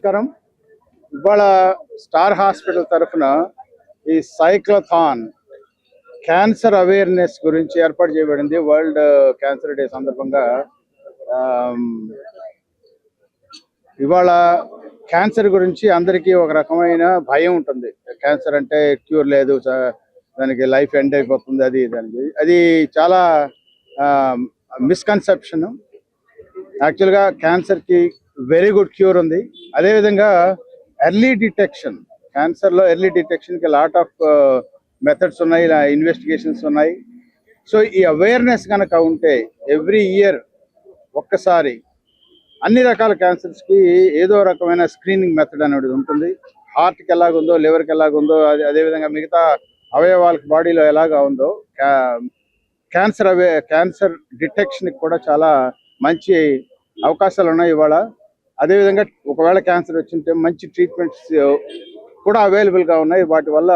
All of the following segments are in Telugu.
నమస్కారం. ఇవాళ స్టార్ హాస్పిటల్ తరఫున ఈ సైక్లోథాన్ క్యాన్సర్ అవేర్నెస్ గురించి ఏర్పాటు చేయబడింది. వరల్డ్ క్యాన్సర్ డే సందర్భంగా ఇవాళ క్యాన్సర్ గురించి అందరికీ ఒక రకమైన భయం ఉంటుంది. క్యాన్సర్ అంటే క్యూర్ లేదు, దానికి లైఫ్ ఎండ్ అయిపోతుంది, అది చాలా మిస్కన్సెప్షన్. యాక్చువల్గా క్యాన్సర్కి వెరీ గుడ్ క్యూర్ ఉంది. అదేవిధంగా ఎర్లీ డిటెక్షన్, క్యాన్సర్లో ఎర్లీ డిటెక్షన్కి లాట్ ఆఫ్ మెథడ్స్ ఉన్నాయి, ఇన్వెస్టిగేషన్స్ ఉన్నాయి. సో ఈ అవేర్నెస్ కనుక ఉంటే ఎవ్రీ ఇయర్ ఒక్కసారి అన్ని రకాల క్యాన్సర్స్కి ఏదో రకమైన స్క్రీనింగ్ మెథడ్ అనేది ఉంటుంది. హార్ట్కి ఎలాగుందో, లివర్కి ఎలాగుందో, అదేవిధంగా మిగతా అవయవాలకు బాడీలో ఎలాగా ఉందో క్యాన్సర్ డిటెక్షన్కి కూడా చాలా మంచి అవకాశాలు ఉన్నాయి ఇవాళ. అదేవిధంగా ఒకవేళ క్యాన్సర్ వచ్చింటే మంచి ట్రీట్మెంట్స్ కూడా అవైలబుల్గా ఉన్నాయి. వాటి వల్ల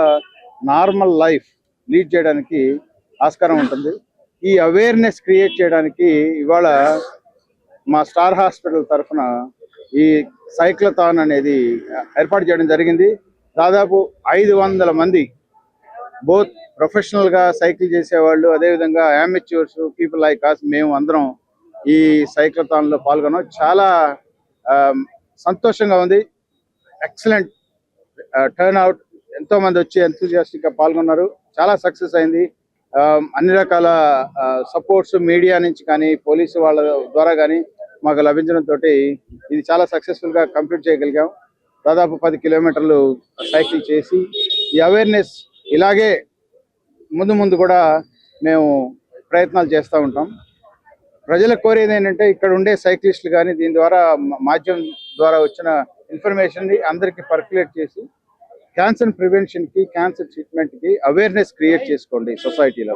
నార్మల్ లైఫ్ లీడ్ చేయడానికి ఆస్కారం ఉంటుంది. ఈ అవేర్నెస్ క్రియేట్ చేయడానికి ఇవాళ మా స్టార్ హాస్పిటల్ తరఫున ఈ సైక్లోథాన్ అనేది ఏర్పాటు చేయడం జరిగింది. దాదాపు 500 మంది, బోత్ ప్రొఫెషనల్గా సైకిల్ చేసేవాళ్ళు, అదేవిధంగా అమాచ్యూర్స్, పీపుల్ లైక్ us, మేము అందరం ఈ సైక్లోథాన్లో పాల్గొన్నాం. చాలా సంతోషంగా ఉంది. ఎక్సలెంట్ టర్న్ అవుట్, ఎంతో మంది వచ్చి ఎంతూజియాస్టిక్గా పాల్గొన్నారు. చాలా సక్సెస్ అయింది. అన్ని రకాల సపోర్ట్స్ మీడియా నుంచి కానీ, పోలీసు వాళ్ళ ద్వారా కానీ మాకు లభించడంతో ఇది చాలా సక్సెస్ఫుల్గా కంప్లీట్ చేయగలిగాం. దాదాపు 10 కిలోమీటర్లు సైకిల్ చేసి ఈ అవేర్నెస్ ఇలాగే ముందు కూడా మేము ప్రయత్నాలు చేస్తూ ఉంటాం. ప్రజలకు కోరేది ఏంటంటే ఇక్కడ ఉండే సైక్లిస్టులు కానీ దీని ద్వారా మాధ్యమం ద్వారా వచ్చిన ఇన్ఫర్మేషన్ని అందరికీ పర్క్యులేట్ చేసి క్యాన్సర్ ప్రివెన్షన్కి, క్యాన్సర్ ట్రీట్మెంట్కి అవేర్నెస్ క్రియేట్ చేసుకోండి సొసైటీలో.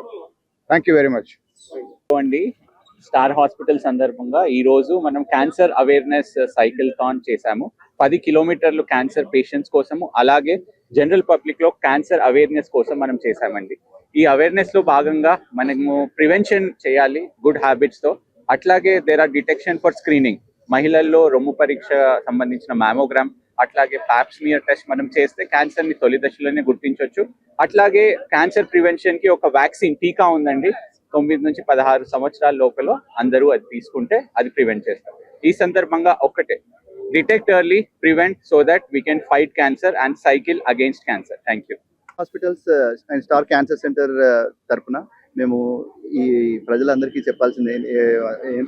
థ్యాంక్ యూ వెరీ మచ్ అండి. స్టార్ హాస్పిటల్ సందర్భంగా ఈ రోజు మనం క్యాన్సర్ అవేర్నెస్ సైకిల్థాన్ చేశాము. 10 కిలోమీటర్లు క్యాన్సర్ పేషెంట్స్ కోసము, అలాగే జనరల్ పబ్లిక్ లో క్యాన్సర్ అవేర్నెస్ కోసం మనం చేశామండి. ఈ అవేర్నెస్ లో భాగంగా మనము ప్రివెన్షన్ చేయాలి గుడ్ హ్యాబిట్స్ తో. అట్లాగే there are detection for screening, మహిళల్లో రొమ్ము పరీక్ష సంబంధించిన మ్యామోగ్రామ్, అట్లాగే ప్యాప్స్మియర్ టెస్ట్ మనం చేస్తే క్యాన్సర్ ని తొలి దశలోనే గుర్తించవచ్చు. అట్లాగే క్యాన్సర్ ప్రివెన్షన్ కి ఒక వ్యాక్సిన్, టీకా ఉందండి. 9 నుంచి 16 సంవత్సరాల లోపల అందరూ అది తీసుకుంటే అది ప్రివెంట్ చేస్తారు. ఈ సందర్భంగా ఒక్కటే, detect early, prevent, so that we can fight cancer and cycle against cancer. Thank you. Hospitals and star cancer centre తరఫున మేము ఈ ప్రజలందరికీ చెప్పాల్సింది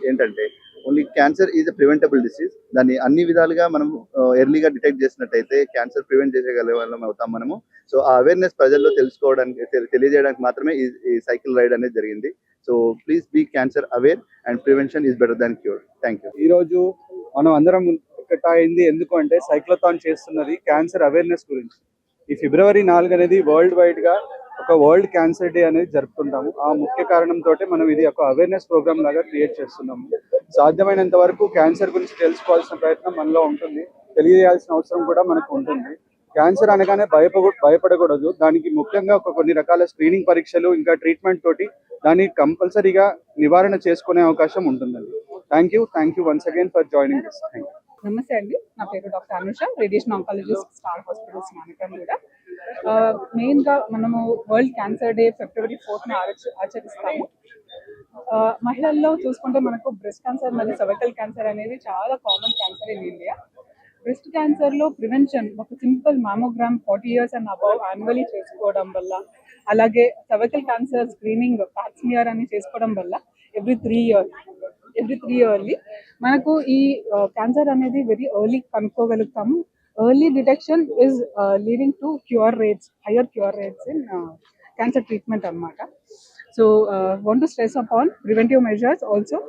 ఏంటంటే, only cancer is a preventable disease. దాన్ని అన్ని విధాలుగా మనం ఎర్లీగా డిటెక్ట్ చేసినట్టయితే క్యాన్సర్ ప్రివెంట్ చేసేగల వాళ్ళం అవుతాం మనము. సో ఆ అవేర్నెస్ ప్రజల్లో తెలియజేయడానికి మాత్రమే ఈ సైకిల్ రైడ్ అనేది జరిగింది. So please be cancer aware and prevention is better than cure. Thank you. ఈరోజు మనం అందరం ఒకట అయింది ఎందుకు అంటే, సైక్లోథాన్ చేస్తున్నది క్యాన్సర్ అవేర్నెస్ గురించి. ఈ ఫిబ్రవరి 4 అనేది వరల్డ్ వైడ్ గా ఒక వరల్డ్ క్యాన్సర్ డే అనేది జరుపుకుంటాము. ఆ ముఖ్య కారణంతో మనం ఇది ఒక అవేర్నెస్ ప్రోగ్రామ్ లాగా క్రియేట్ చేస్తున్నాము. సాధ్యమైనంత వరకు క్యాన్సర్ గురించి తెలుసుకోవాల్సిన ప్రయత్నం మనలో ఉంటుంది, తెలియజేయాల్సిన అవసరం కూడా మనకు ఉంటుంది. క్యాన్సర్ అనగానే భయపడకూడదు. దానికి ముఖ్యంగా కొన్ని రకాల స్క్రీనింగ్ పరీక్షలు, ఇంకా ట్రీట్మెంట్ తోటి దాన్ని కంపల్సరీగా నివారణ చేసుకునే అవకాశం ఉంటుందండి. Thank you once again for joining this. Thank you. నమస్తే అండి, నా పేరు doctor Anusha, radiation oncologist, star hospitals Manakanguda. మెయిన్గా మనము వరల్డ్ క్యాన్సర్ డే ఫిబ్రవరి 4న ఆచరిస్తాము. మహిళల్లో చూసుకుంటే మనకు బ్రెస్ట్ క్యాన్సర్ మరియు సర్వైకల్ క్యాన్సర్ అనేది చాలా common cancer in India. Breast క్యాన్సర్లో ప్రివెన్షన్ ఒక simple mammogram 40 years and above annually చేసుకోవడం వల్ల, అలాగే సర్వైకల్ క్యాన్సర్ స్క్రీనింగ్ ప్యాప్స్మియర్ అని చేసుకోవడం వల్ల ఎవ్రీ 3 ఇయర్లీ మనకు ఈ క్యాన్సర్ అనేది వెరీ ఎర్లీ కనుక్కోగలుగుతాము. Early detection is leading to higher cure rates in cancer treatment అన్నమాట. So want to stress upon preventive measures also.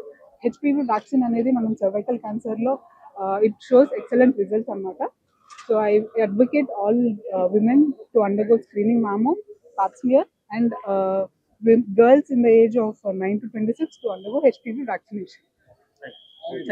HPV vaccine అనేది మనం సర్వైకల్ క్యాన్సర్లో ఇట్ షోస్ ఎక్సలెంట్ రిజల్ట్స్ అన్నమాట. So I advocate all women to undergo screening mammo, pap smear, and girls in the age of 9 to 26 to undergo HPV vaccination.